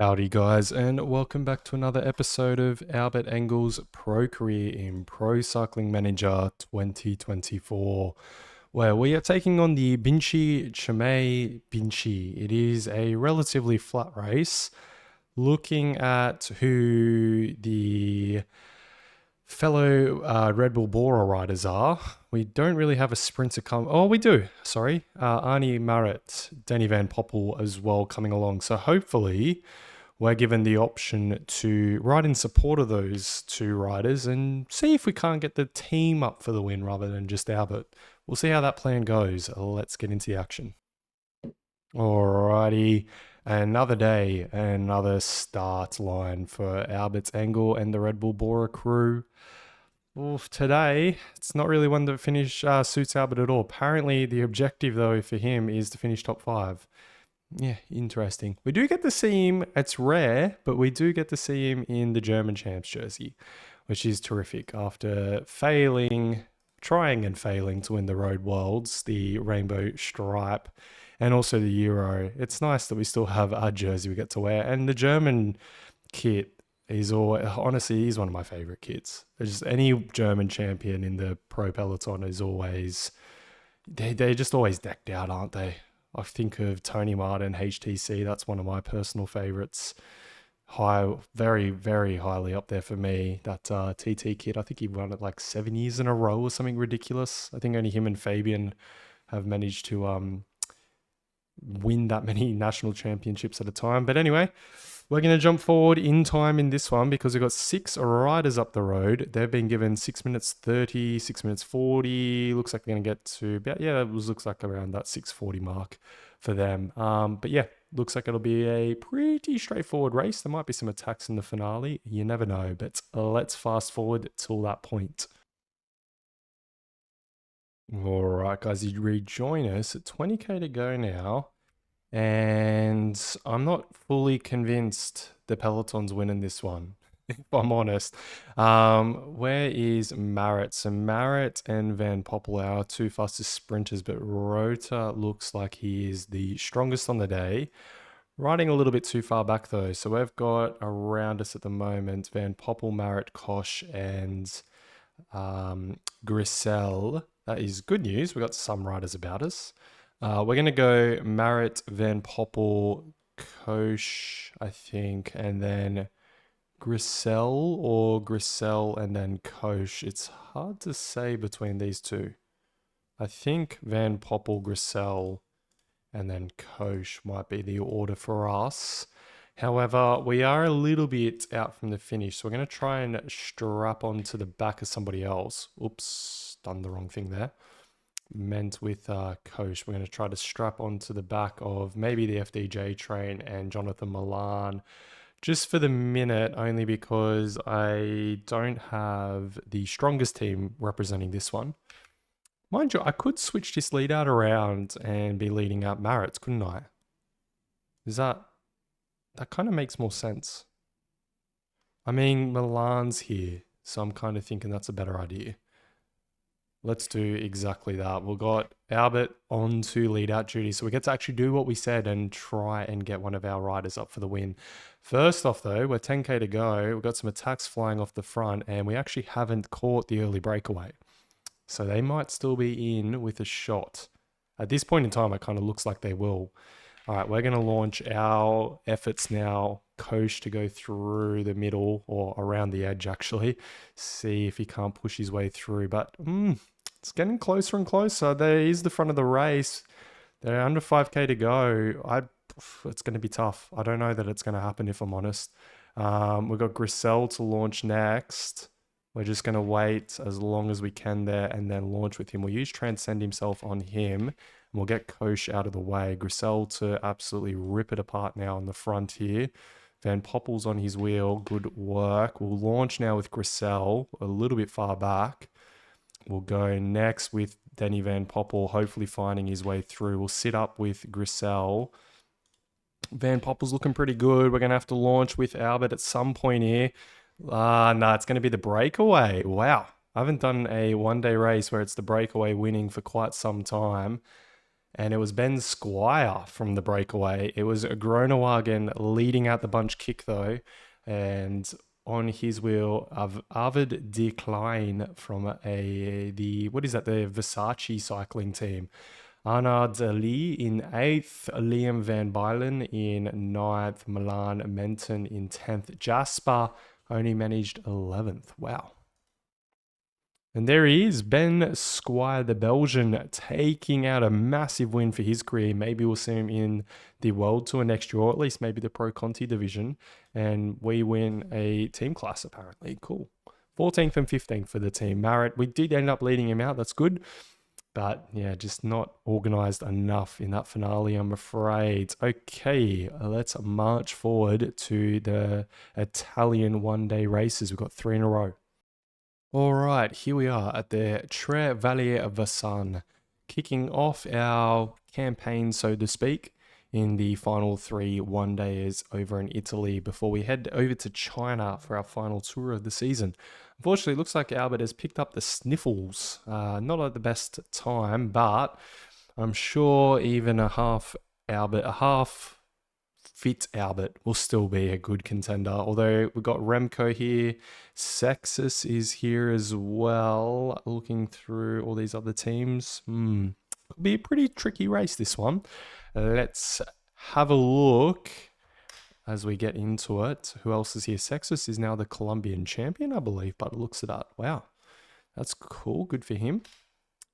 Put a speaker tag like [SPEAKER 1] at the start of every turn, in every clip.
[SPEAKER 1] Howdy, guys, and welcome back to another episode of Albert Engel's Pro Career in Pro Cycling Manager 2024, where we are taking on the Binchi Chimay Binchi. It is a relatively flat race, looking at who the fellow Red Bull Bora riders are. We don't really have a sprinter come. Oh, we do. Sorry. Arnie Marit, Danny Van Poppel as well coming along. So hopefully we're given the option to ride in support of those two riders and see if we can't get the team up for the win rather than just Albert. We'll see how that plan goes. Let's get into the action. Alrighty, another day, another start line for Albert's Engel and the Red Bull Bora crew. Well, today, it's not really one that suits Albert at all. Apparently, the objective, though, for him is to finish top five. Yeah, interesting. We do get to see him, it's rare, but we do get to see him in the German champs jersey, which is terrific. After trying and failing to win the Road Worlds, the Rainbow Stripe, and also the Euro, it's nice that we still have our jersey we get to wear. And the German kit is honestly, he's one of my favorite kits. Just any German champion in the pro peloton is always, they're just always decked out, aren't they? I think of Tony Martin, HTC. That's one of my personal favorites. Very, very highly up there for me. That TT kit, I think he won it like 7 years in a row or something ridiculous. I think only him and Fabian have managed to win that many national championships at a time. But anyway, we're going to jump forward in time in this one because we've got 6 riders up the road. They've been given 6 minutes 30, 6 minutes 40. Looks like they're going to get to about, looks like around that 6:40 mark for them. But yeah, looks like it'll be a pretty straightforward race. There might be some attacks in the finale. You never know, but let's fast forward till that point. All right, guys, you rejoin us at 20k to go now. And I'm not fully convinced the Peloton's winning this one, if I'm honest. Where is Marit? So Marit and Van Poppel are two fastest sprinters, but Rota looks like he is the strongest on the day. Riding a little bit too far back though. So we've got around us at the moment Van Poppel, Marit, Kosh, and Grisel. That is good news. We've got some riders about us. We're going to go Marit, Van Poppel, Kosh, I think, and then Grisel or Grisel and then Kosh. It's hard to say between these two. I think Van Poppel, Grisel, and then Kosh might be the order for us. However, we are a little bit out from the finish, so we're going to try and strap onto the back of somebody else. Oops, done the wrong thing there. Meant with Kosh, we're going to try to strap onto the back of maybe the FDJ train and Jonathan Milan just for the minute, only because I don't have the strongest team representing this one. Mind you, I could switch this lead out around and be leading out Marit's, couldn't I? That kind of makes more sense. I mean, Milan's here, so I'm kind of thinking that's a better idea. Let's do exactly that. We've got Albert on to lead out duty, so we get to actually do what we said and try and get one of our riders up for the win. First off, though, we're 10k to go. We've got some attacks flying off the front, and we actually haven't caught the early breakaway. So they might still be in with a shot. At this point in time, it kind of looks like they will. All right, we're going to launch our efforts now. Kosh to go through the middle or around the edge, actually. See if he can't push his way through. But it's getting closer and closer. There is the front of the race. They're under 5k to go. It's going to be tough. I don't know that it's going to happen, if I'm honest. We've got Grisel to launch next. We're just going to wait as long as we can there and then launch with him. We'll use Transcend himself on him. And we'll get Kosh out of the way. Grisel to absolutely rip it apart now on the front here. Van Poppel's on his wheel. Good work. We'll launch now with Grisel a little bit far back. We'll go next with Danny Van Poppel, hopefully finding his way through. We'll sit up with Grisel. Van Poppel's looking pretty good. We're going to have to launch with Albert at some point here. No, it's going to be the breakaway. Wow. I haven't done a one-day race where it's the breakaway winning for quite some time. And it was Ben Squire from the breakaway. It was a Groenewegen leading out the bunch kick though, and on his wheel, Arvid Decline from the what is that, the Versace cycling team. Arnaud Lee in 8th, Liam Van Bylen in 9th, Milan Menton in 10th. Jasper only managed 11th. Wow. And there he is, Ben Squire, the Belgian, taking out a massive win for his career. Maybe we'll see him in the World Tour next year, or at least maybe the Pro Conti division. And we win a team class, apparently. Cool. 14th and 15th for the team. Marit, we did end up leading him out. That's good. But yeah, just not organized enough in that finale, I'm afraid. Okay, let's march forward to the Italian one-day races. We've got 3 in a row. All right, here we are at the Tre Valli Vassan, kicking off our campaign, so to speak, in the final 3 one-days over in Italy before we head over to China for our final tour of the season. Unfortunately, it looks like Albert has picked up the sniffles. Not at the best time, but I'm sure even a half fit Albert will still be a good contender. Although we've got Remco here, Sexus is here as well. Looking through all these other teams, could be a pretty tricky race, this one. Let's have a look as we get into it. Who else is here? Sexus is now the Colombian champion, I believe, but it looks at that. Wow, that's cool. Good for him.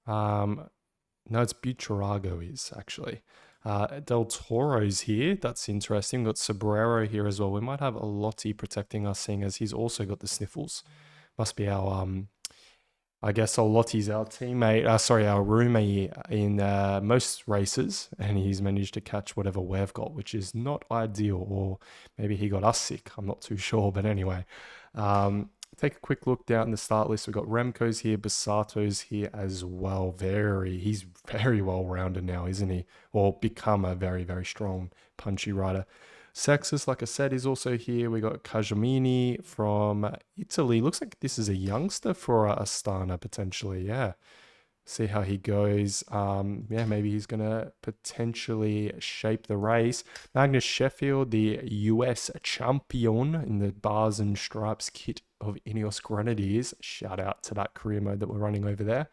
[SPEAKER 1] No, it's Buitrago is actually. Del Toro's here. That's interesting. We've got Sobrero here as well. We might have a Lottie protecting us, seeing as he's also got the sniffles. Must be our, I guess Lottie's our teammate, our roommate in most races, and he's managed to catch whatever we've got, which is not ideal, or maybe he got us sick. I'm not too sure, but anyway. Take a quick look down the start list. We've got Remco's here, Bassato's here as well. He's very well rounded now, isn't he? Or become a very, very strong punchy rider. Sexus, like I said, is also here. We got Cajamini from Italy. Looks like this is a youngster for Astana potentially. Yeah. See how he goes. Yeah, maybe he's going to potentially shape the race. Magnus Sheffield, the US champion in the bars and stripes kit of Ineos Grenadiers. Shout out to that career mode that we're running over there.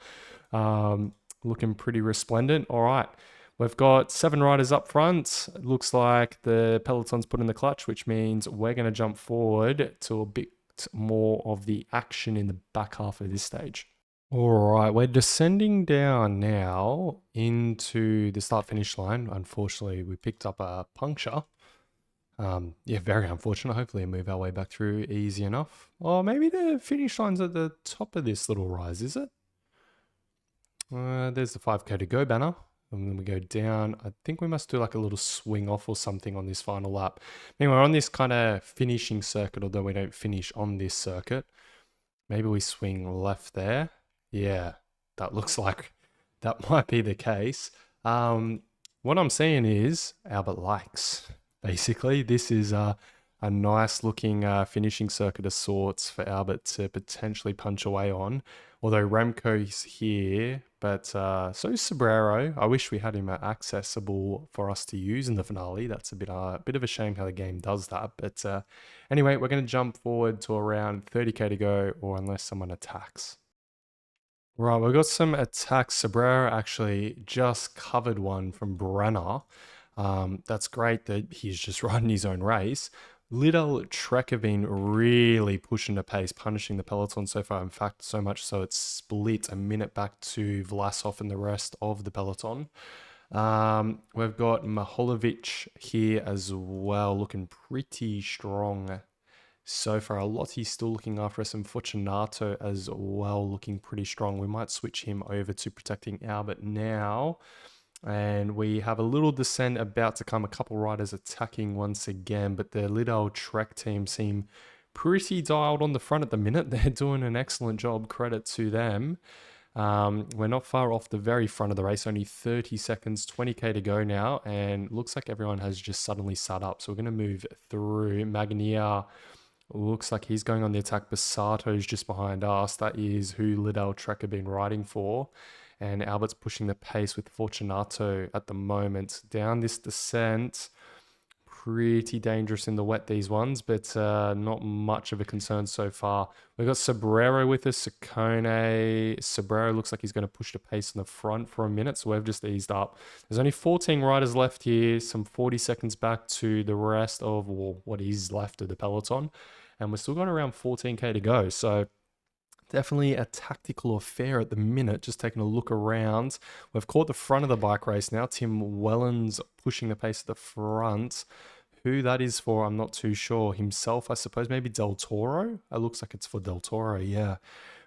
[SPEAKER 1] Looking pretty resplendent. All right. We've got 7 riders up front. It looks like the peloton's put in the clutch, which means we're going to jump forward to a bit more of the action in the back half of this stage. All right, we're descending down now into the start-finish line. Unfortunately, we picked up a puncture. Yeah, very unfortunate. Hopefully, we move our way back through easy enough. Or maybe the finish line's at the top of this little rise, is it? There's the 5K to go banner. And then we go down. I think we must do like a little swing off or something on this final lap. Anyway, we're on this kind of finishing circuit, although we don't finish on this circuit. Maybe we swing left there. Yeah, that looks like that might be the case. What I'm seeing is Albert likes. Basically, this is a nice looking finishing circuit of sorts for Albert to potentially punch away on. Although Remco's here, but so is Sobrero. I wish we had him accessible for us to use in the finale. That's a bit of a shame how the game does that. But anyway, we're going to jump forward to around 30k to go, or unless someone attacks. Right, we've got some attacks. Sobrero actually just covered one from Brenner. That's great that he's just riding his own race. Lidl Trek have been really pushing the pace, punishing the peloton so far. In fact, so much so it's split a minute back to Vlasov and the rest of the peloton. We've got Maholovic here as well, looking pretty strong so far. Lottie's still looking after us, and Fortunato as well, looking pretty strong. We might switch him over to protecting Albert now. And we have a little descent about to come. A couple riders attacking once again, but the Lidl Trek team seem pretty dialed on the front at the minute. They're doing an excellent job. Credit to them. We're not far off the very front of the race, only 30 seconds, 20k to go now, and looks like everyone has just suddenly sat up. So we're going to move through. Magnier looks like he's going on the attack. Bassato's just behind us. That is who Lidl Trek have been riding for. And Albert's pushing the pace with Fortunato at the moment. Down this descent, pretty dangerous in the wet, these ones, but not much of a concern so far. We've got Sobrero with us, Saccone. Sobrero looks like he's going to push the pace in the front for a minute, so we've just eased up. There's only 14 riders left here, some 40 seconds back to the rest of what is left of the peloton, and we've still got around 14k to go, so definitely a tactical affair at the minute, just taking a look around. We've caught the front of the bike race now. Tim Wellens pushing the pace at the front. Who that is for, I'm not too sure. Himself, I suppose, maybe Del Toro? It looks like it's for Del Toro, yeah.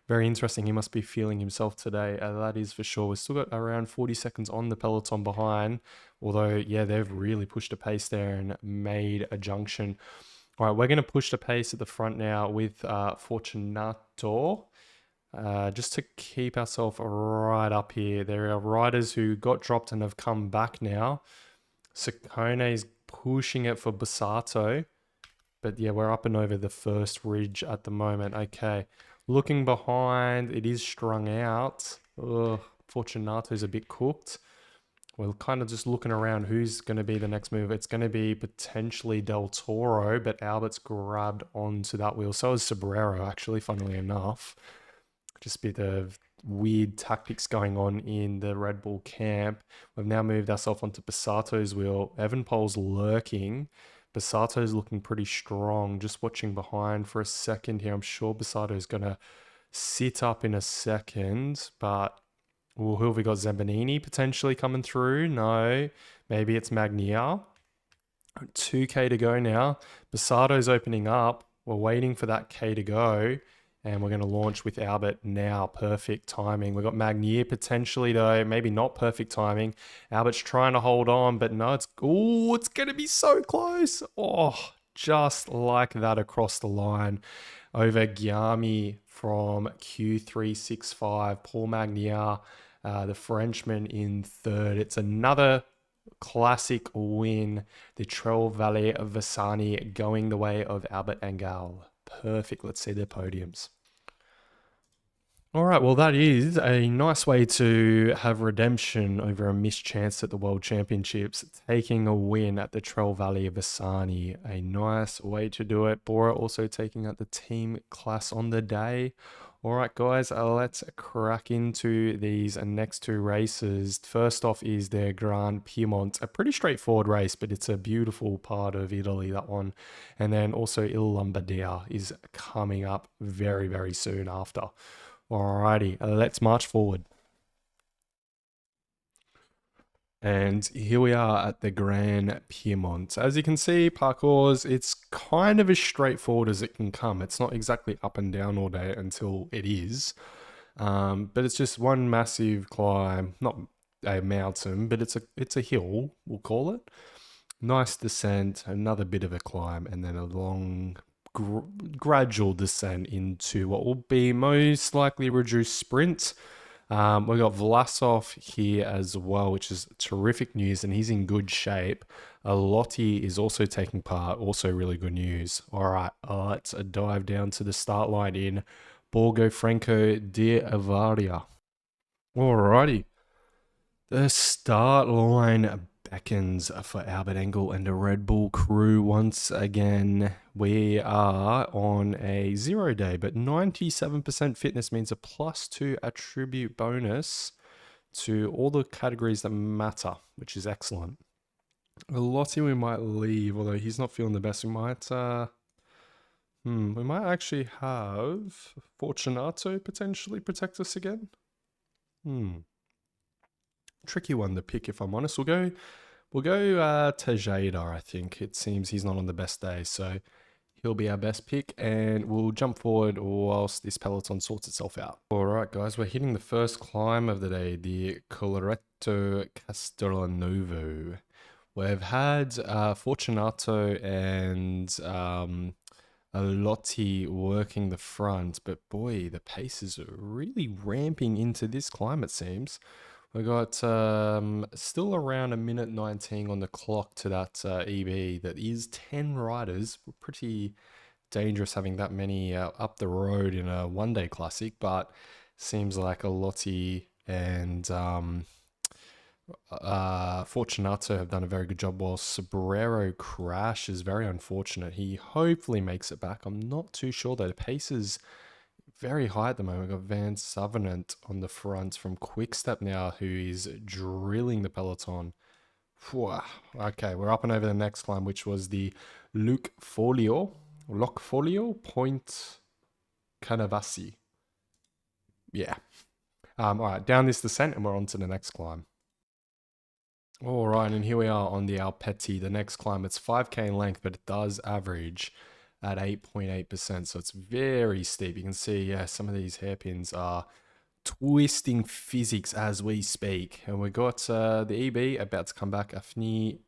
[SPEAKER 1] Very interesting. He must be feeling himself today. That is for sure. We've still got around 40 seconds on the peloton behind. Although, yeah, they've really pushed a pace there and made a junction. All right, we're going to push the pace at the front now with Fortunato. Just to keep ourselves right up here. There are riders who got dropped and have come back now. Saccone is pushing it for Bassato. But yeah, we're up and over the first ridge at the moment. Okay. Looking behind, it is strung out. Ugh, Fortunato's a bit cooked. We're kind of just looking around who's going to be the next move. It's going to be potentially Del Toro, but Albert's grabbed onto that wheel. So is Sobrero, actually, funnily enough. Just a bit of weird tactics going on in the Red Bull camp. We've now moved ourselves onto Bassato's wheel. Evenepoel's lurking. Bassato's looking pretty strong. Just watching behind for a second here. I'm sure Bassato's going to sit up in a second, but who have we got? Zambanini potentially coming through? No. Maybe it's Magnier. 2k to go now. Bassato's opening up. We're waiting for that k to go. And we're going to launch with Albert now. Perfect timing. We've got Magnier potentially, though. Maybe not perfect timing. Albert's trying to hold on, but no, it's going to be so close. Oh, just like that across the line. Over Guillaume from Q365. Paul Magnier, the Frenchman, in third. It's another classic win. The Trail Valley of Vasani going the way of Albert Engel. Perfect. Let's see their podiums. All right, well, that is a nice way to have redemption over a missed chance at the World Championships, taking a win at the Trail Valley of Vasani. A nice way to do it. Bora also taking out the team class on the day. All right, guys, let's crack into these next two races. First off is the Grand Piedmont, a pretty straightforward race, but it's a beautiful part of Italy, that one. And then also Il Lombardia is coming up very, very soon after. Alrighty, let's march forward. And here we are at the Grand Piedmont. As you can see, parkours, it's kind of as straightforward as it can come. It's not exactly up and down all day until it is. But it's just one massive climb, not a mountain, but it's a hill, we'll call it. Nice descent, another bit of a climb, and then a long gradual descent into what will be most likely reduced sprint. We've got Vlasov here as well, which is terrific news, and he's in good shape. Lotti is also taking part, also really good news. All right, let's dive down to the start line in Borgo Franco di Avaria. Alrighty. The start line beckons for Albert Engel and the Red Bull crew once again. We are on a 0 day, but 97% fitness means a +2 attribute bonus to all the categories that matter, which is excellent. Lotti we might leave, although he's not feeling the best. We might actually have Fortunato potentially protect us again. Tricky one to pick, if I'm honest. We'll go Tejada, I think. It seems he's not on the best day, so he'll be our best pick, and we'll jump forward whilst this peloton sorts itself out. All right, guys, we're hitting the first climb of the day, the Coloretto Castelnuovo. We've had Fortunato and Lotti working the front, but boy, the pace is really ramping into this climb, it seems. We got still around 1:19 on the clock to that EB. That is 10 riders. Pretty dangerous having that many up the road in a one-day classic, but seems like a Lotti and Fortunato have done a very good job, while Sobrero Crash is very unfortunate. He hopefully makes it back. I'm not too sure though. The pace is very high at the moment. We've got Van Savenant on the front from Quickstep now, who is drilling the peloton. Phew. Okay, we're up and over the next climb, which was the Loc Folio Point Canavasi. Yeah. All right, down this descent, and we're on to the next climb. All right, and here we are on the Alpeti, the next climb. It's 5K in length, but it does average at 8.8%, so it's very steep. You can see, yeah, some of these hairpins are twisting physics as we speak. And we got the EB about to come back, Affini,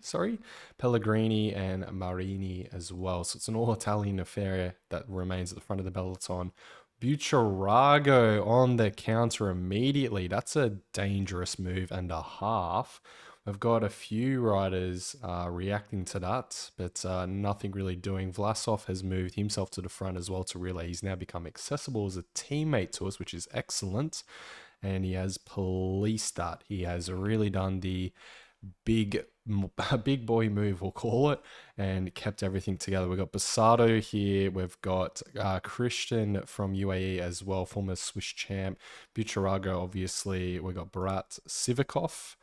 [SPEAKER 1] sorry, Pellegrini and Marini as well. So it's an all-Italian affair that remains at the front of the peloton. Buitrago on the counter immediately. That's a dangerous move and a half. We've got a few riders reacting to that, but nothing really doing. Vlasov has moved himself to the front as well to relay. He's now become accessible as a teammate to us, which is excellent. And he has policed that. He has really done the big boy move, we'll call it, and kept everything together. We've got Basato here. We've got Christian from UAE as well, former Swiss champ. Buitrago, obviously. We've got Barat Sivikov.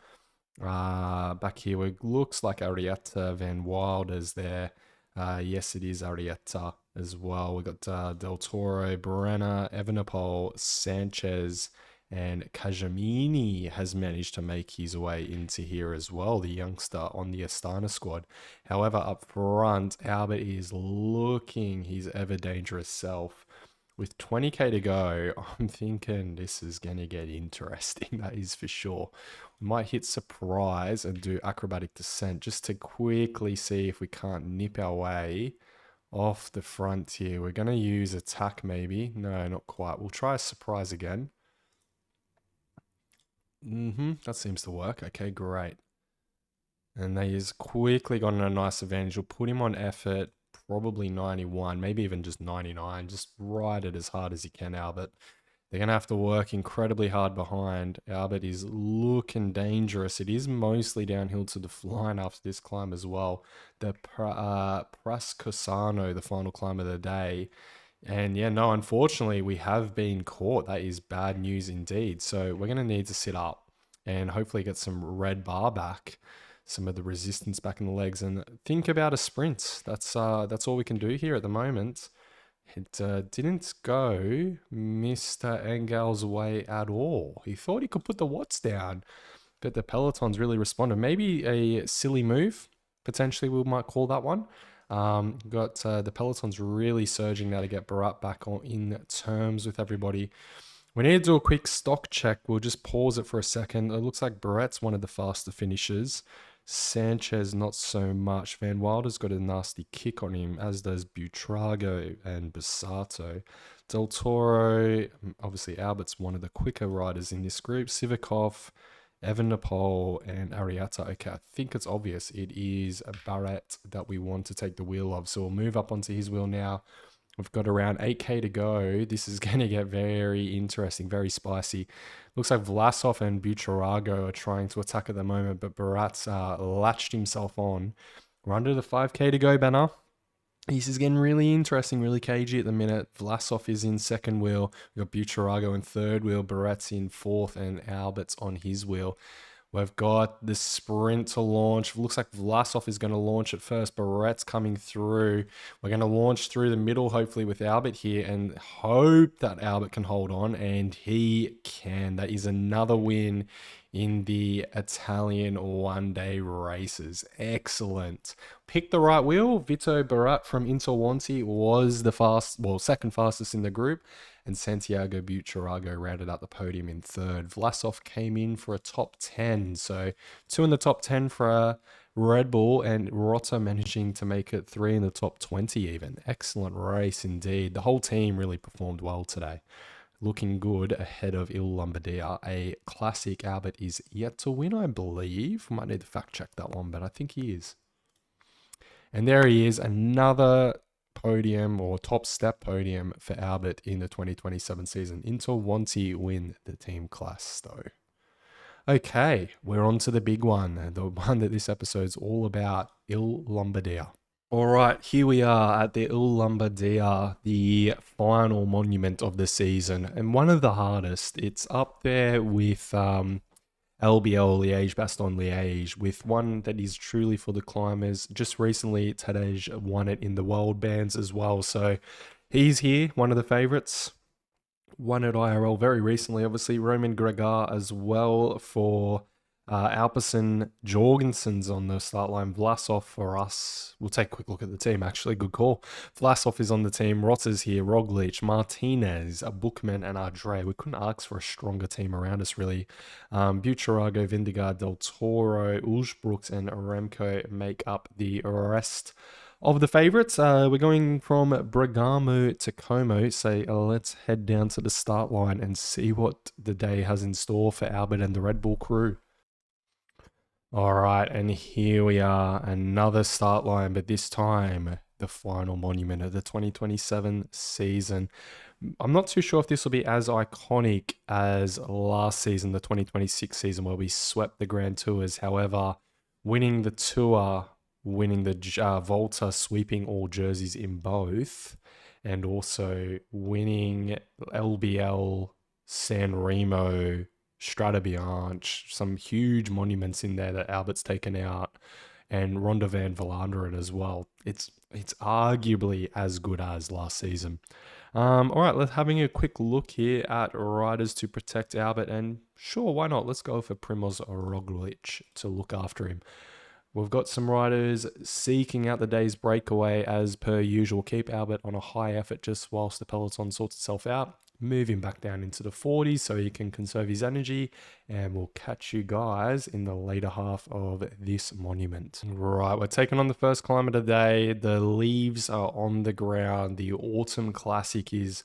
[SPEAKER 1] Back here, it looks like Arietta Van Wild is there. Yes, it is Arietta as well. We've got Del Toro, Brenner, Evenepoel, Sanchez, and Kajamini has managed to make his way into here as well, the youngster on the Astana squad. However, up front, Albert is looking his ever dangerous self. With 20k to go, I'm thinking this is going to get interesting, that is for sure. We might hit surprise and do acrobatic descent just to quickly see if we can't nip our way off the front here. We're going to use attack maybe. No, not quite. We'll try a surprise again. That seems to work. Okay, great. And he's quickly gotten a nice advantage. We'll put him on effort, probably 91, maybe even just 99. Just ride it as hard as you can, Albert. They're going to have to work incredibly hard behind. Albert is looking dangerous. It is mostly downhill to the line after this climb as well. The Prascosano, the final climb of the day. And yeah, no, unfortunately, we have been caught. That is bad news indeed. So we're going to need to sit up and hopefully get some red bar back, some of the resistance back in the legs, and think about a sprint. That's all we can do here at the moment. It didn't go Mr. Engel's way at all. He thought he could put the watts down, but the pelotons really responded. Maybe a silly move, potentially we might call that one. Got the pelotons really surging now to get Barat back on in terms with everybody. We need to do a quick stock check. We'll just pause it for a second. It looks like Barat's one of the faster finishers. Sanchez, not so much. Van Wilder's got a nasty kick on him, as does Buitrago and Basato. Del Toro, obviously Albert's one of the quicker riders in this group. Sivikov, Evenepoel, and Arietta. Okay, I think it's obvious. It is Barrett that we want to take the wheel of. So we'll move up onto his wheel now. We've got around 8k to go. This is going to get very interesting, very spicy. Looks like Vlasov and Buitrago are trying to attack at the moment, but Barat's latched himself on. We're under the 5k to go banner. This is getting really interesting, really cagey at the minute. Vlasov is in second wheel. We've got Buitrago in third wheel. Barat's in fourth, and Albert's on his wheel. We've got the sprint to launch. Looks like Vlasov is going to launch it first. Barat's coming through. We're going to launch through the middle, hopefully, with Albert here, and hope that Albert can hold on, and he can. That is another win in the Italian one-day races. Excellent. Picked the right wheel. Vito Barat from Interwanti was the second fastest in the group, and Santiago Buitrago rounded out the podium in third. Vlasov came in for a top 10, so 2 in the top 10 for Red Bull, and Rota managing to make it 3 in the top 20 even. Excellent race indeed. The whole team really performed well today. Looking good ahead of Il Lombardia. A classic. Albert is yet to win, I believe. Might need to fact check that one, but I think he is. And there he is, another podium or top step podium for Albert in the 2027 season. Interwanti win the team class though. Okay, we're on to the big one, the one that this episode's all about, Il Lombardia. All right, here we are at the Il Lombardia, the final monument of the season, and one of the hardest. It's up there with LBL Liège, Baston Liège, with one that is truly for the climbers. Just recently, Tadej won it in the world bands as well, so he's here, one of the favorites. Won at IRL very recently, obviously. Roman Gregar as well for Alperson. Jorgensen's on the start line. Vlasov for us. We'll take a quick look at the team, actually. Good call. Vlasov is on the team. Rotter's here. Roglic, Martinez, Bookman, and Ardre. We couldn't ask for a stronger team around us, really. Bucherago, Vindegaard, Del Toro, Ulsbrooks, and Remco make up the rest of the favorites. We're going from Bergamo to Como, so let's head down to the start line and see what the day has in store for Albert and the Red Bull crew. All right, and here we are, another start line, but this time the final monument of the 2027 season. I'm not too sure if this will be as iconic as last season, the 2026 season, where we swept the Grand Tours. However, winning the Tour, winning the Volta, sweeping all jerseys in both, and also winning LBL, San Remo, Strade Bianche, some huge monuments in there that Albert's taken out, and Ronde van Vlaanderen as well. It's arguably as good as last season. All right, let's having a quick look here at riders to protect Albert, and sure, why not? Let's go for Primoz Roglic to look after him. We've got some riders seeking out the day's breakaway as per usual. Keep Albert on a high effort just whilst the peloton sorts itself out. Move him back down into the 40s so he can conserve his energy. And we'll catch you guys in the later half of this monument. Right, we're taking on the first climb of the day. The leaves are on the ground. The Autumn Classic is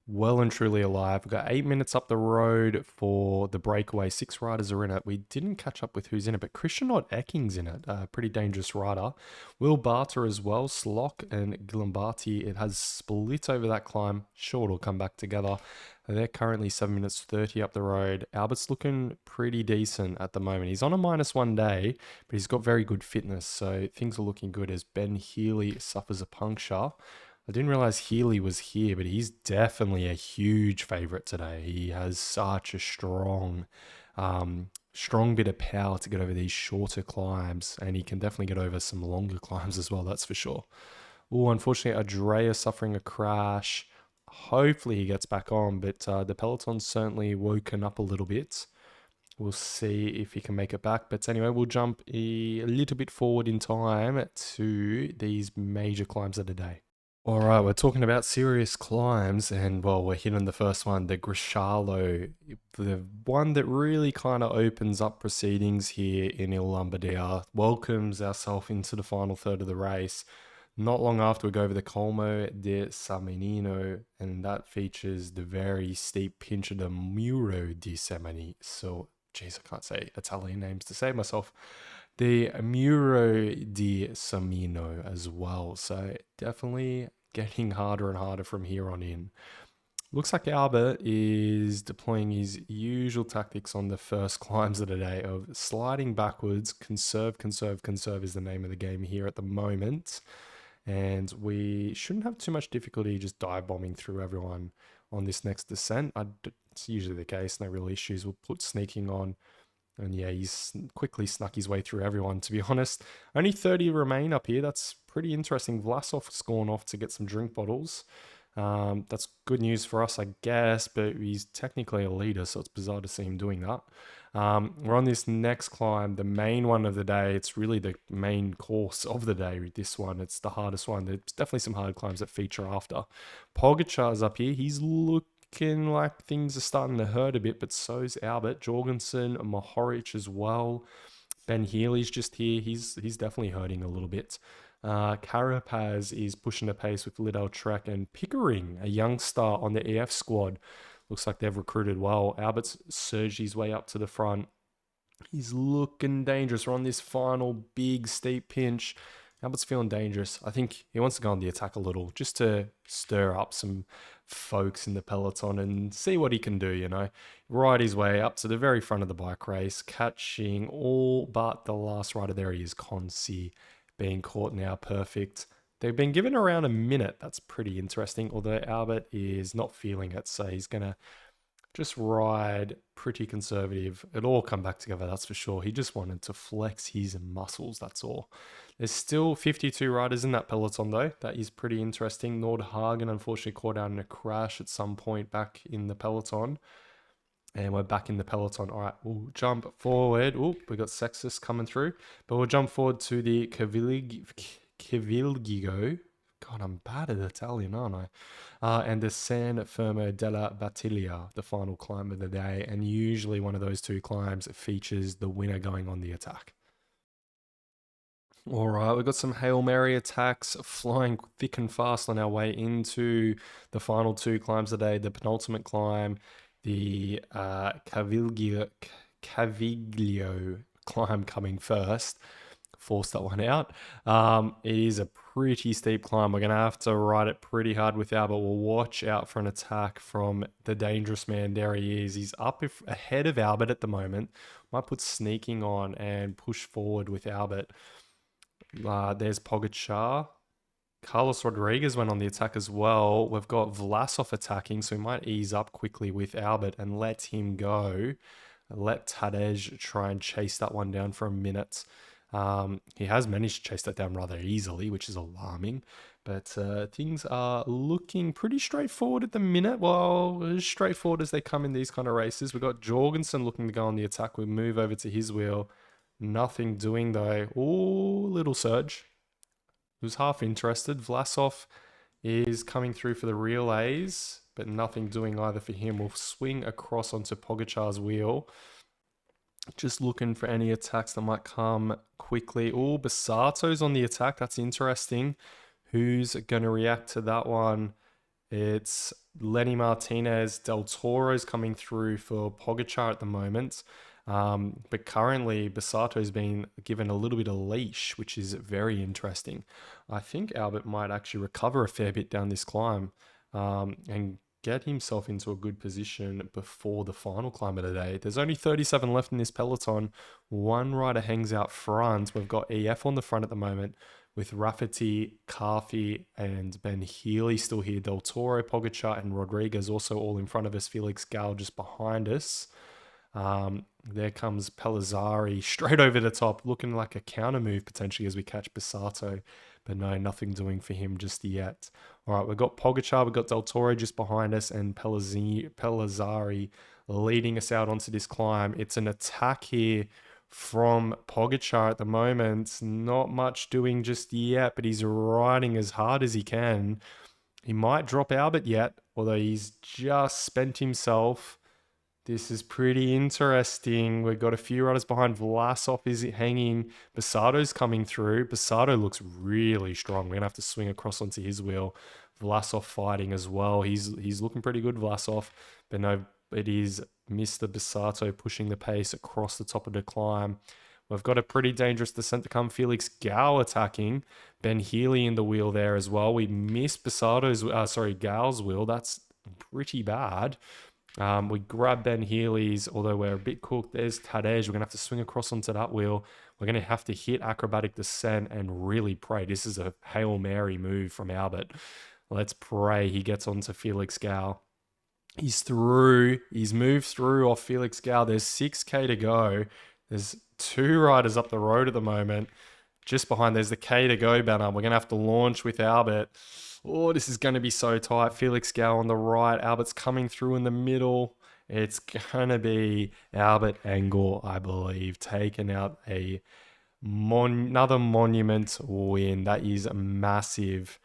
[SPEAKER 1] well and truly alive. We've got 8 minutes up the road for the breakaway. 6 riders are in it. We didn't catch up with who's in it, but Christian Ecking's in it. A pretty dangerous rider. Will Barter as well. Slock and Gilambati. It has split over that climb. Sure, it'll come back together. They're currently 7 minutes 30 up the road. Albert's looking pretty decent at the moment. He's on a -1 day, but he's got very good fitness, so things are looking good as Ben Healy suffers a puncture. I didn't realize Healy was here, but he's definitely a huge favorite today. He has such a strong bit of power to get over these shorter climbs, and he can definitely get over some longer climbs as well, that's for sure. Oh, unfortunately, Andrea suffering a crash. Hopefully he gets back on, but the peloton's certainly woken up a little bit. We'll see if he can make it back. But anyway, we'll jump a little bit forward in time to these major climbs of the day. All right, we're talking about serious climbs, and well, we're hitting the first one, the Griscialo, the one that really kind of opens up proceedings here in Il Lombardia, welcomes ourselves into the final third of the race. Not long after, we go over the Colmo de Saminino, and that features the very steep pinch of the Muro di Semini. So, geez, I can't say Italian names to save myself. The Muro di Samino as well. So definitely getting harder and harder from here on in. Looks like Albert is deploying his usual tactics on the first climbs of the day of sliding backwards. Conserve is the name of the game here at the moment. And we shouldn't have too much difficulty just dive bombing through everyone on this next descent. It's usually the case, no real issues. We'll put sneaking on. And yeah, he's quickly snuck his way through everyone, to be honest. Only 30 remain up here. That's pretty interesting. Vlasov's gone off to get some drink bottles. That's good news for us, I guess, but he's technically a leader, so it's bizarre to see him doing that. We're on this next climb, the main one of the day. It's really the main course of the day, this one. It's the hardest one. There's definitely some hard climbs that feature after. Pogacar's up here. He's looking like things are starting to hurt a bit, but so's Albert. Jorgensen, Mohoric as well. Ben Healy's just here. He's definitely hurting a little bit. Carapaz is pushing the pace with Liddell Trek, and Pickering, a young star on the EF squad. Looks like they've recruited well. Albert's surged his way up to the front. He's looking dangerous. We're on this final big steep pinch. Albert's feeling dangerous. I think he wants to go on the attack a little just to stir up some folks in the peloton and see what he can do, Ride his way up to the very front of the bike race, catching all but the last rider. There he is, Consi, being caught now. Perfect. They've been given around a minute. That's pretty interesting, although Albert is not feeling it, so he's going to just ride pretty conservative. It'll all come back together, that's for sure. He just wanted to flex his muscles, that's all. There's still 52 riders in that peloton, though. That is pretty interesting. Nordhagen unfortunately caught out in a crash at some point back in the peloton. And we're back in the peloton. All right, we'll jump forward. Oh, we got Sextus coming through. But we'll jump forward to the Cavilgigo. God, I'm bad at Italian, aren't I? And the San Fermo della Battaglia, the final climb of the day. And usually one of those two climbs features the winner going on the attack. All right, we've got some Hail Mary attacks flying thick and fast on our way into the final two climbs of the day. The penultimate climb, the Caviglio climb coming first. Force that one out. It is a pretty steep climb. We're going to have to ride it pretty hard with Albert. We'll watch out for an attack from the dangerous man. There he is. He's up ahead of Albert at the moment. Might put sneaking on and push forward with Albert. There's Pogacar. Carlos Rodriguez went on the attack as well. We've got Vlasov attacking, so we might ease up quickly with Albert and let him go. Let Tadej try and chase that one down for a minute. He has managed to chase that down rather easily, which is alarming. But things are looking pretty straightforward at the minute. Well, as straightforward as they come in these kind of races. We've got Jorgensen looking to go on the attack. We move over to his wheel. Nothing doing though. Oh, little surge. Who's half interested. Vlasov is coming through for the relays, but nothing doing either for him. We'll swing across onto Pogacar's wheel. Just looking for any attacks that might come quickly. Oh, Basato's on the attack. That's interesting. Who's going to react to that one? It's Lenny Martinez. Del Toro's coming through for Pogacar at the moment. But currently, Basato's been given a little bit of leash, which is very interesting. I think Albert might actually recover a fair bit down this climb and get himself into a good position before the final climb of the day. There's only 37 left in this peloton. One rider hangs out front. We've got EF on the front at the moment with Rafferty, Carthy, and Ben Healy still here. Del Toro, Pogacar, and Rodriguez also all in front of us. Felix Gal just behind us. There comes Pellizzari straight over the top, looking like a counter move potentially as we catch Basato. But no, nothing doing for him just yet. All right, we've got Pogacar, we've got Del Toro just behind us, and Pellizzari leading us out onto this climb. It's an attack here from Pogacar at the moment. Not much doing just yet, but he's riding as hard as he can. He might drop Albert yet, although he's just spent himself. This is pretty interesting. We've got a few riders behind. Vlasov is hanging. Basato's coming through. Basato looks really strong. We're going to have to swing across onto his wheel. Vlasov fighting as well. He's looking pretty good, Vlasov. But no, it is Mr. Basato pushing the pace across the top of the climb. We've got a pretty dangerous descent to come. Felix Gao attacking. Ben Healy in the wheel there as well. We missed Gao's wheel. That's pretty bad. We grab Ben Healy's, although we're a bit cooked. There's Tadej. We're going to have to swing across onto that wheel. We're going to have to hit acrobatic descent and really pray. This is a Hail Mary move from Albert. Let's pray he gets onto Felix Gao. He's through. He's moved through off Felix Gao. There's 6K to go. There's two riders up the road at the moment. Just behind, there's the K to go banner. We're going to have to launch with Albert. Oh, this is going to be so tight. Felix Gao on the right. Albert's coming through in the middle. It's going to be Albert Engel, I believe, taking out another monument win. That is massive.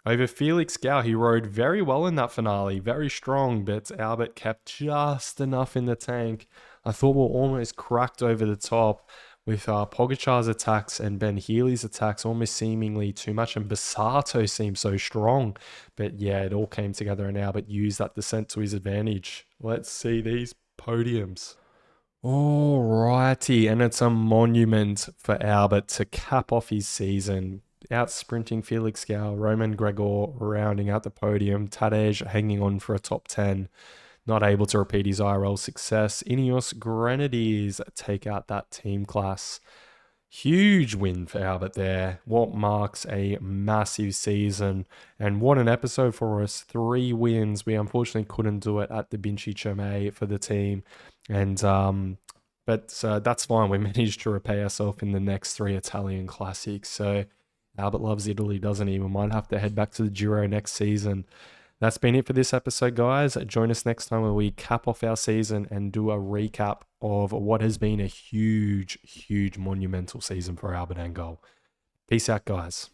[SPEAKER 1] Over Felix Gao, he rode very well in that finale. Very strong, but Albert kept just enough in the tank. I thought we were almost cracked over the top with Pogacar's attacks and Ben Healy's attacks almost seemingly too much, and Basato seemed so strong. But yeah, it all came together and Albert used that descent to his advantage. Let's see these podiums. Alrighty, and it's a monument for Albert to cap off his season. out sprinting Felix Gau, Roman Gregor rounding out the podium, Tadej hanging on for a top 10, not able to repeat his IRL success. Ineos Grenadiers take out that team class. Huge win for Albert there. What marks a massive season. And what an episode for us. 3 wins. We unfortunately couldn't do it at the Binchi Chome for the team. And but that's fine. We managed to repay ourselves in the next 3 Italian classics. So Albert loves Italy, doesn't he? We might have to head back to the Giro next season. That's been it for this episode, guys. Join us next time where we cap off our season and do a recap of what has been a huge, huge monumental season for Albert Engel. Peace out, guys.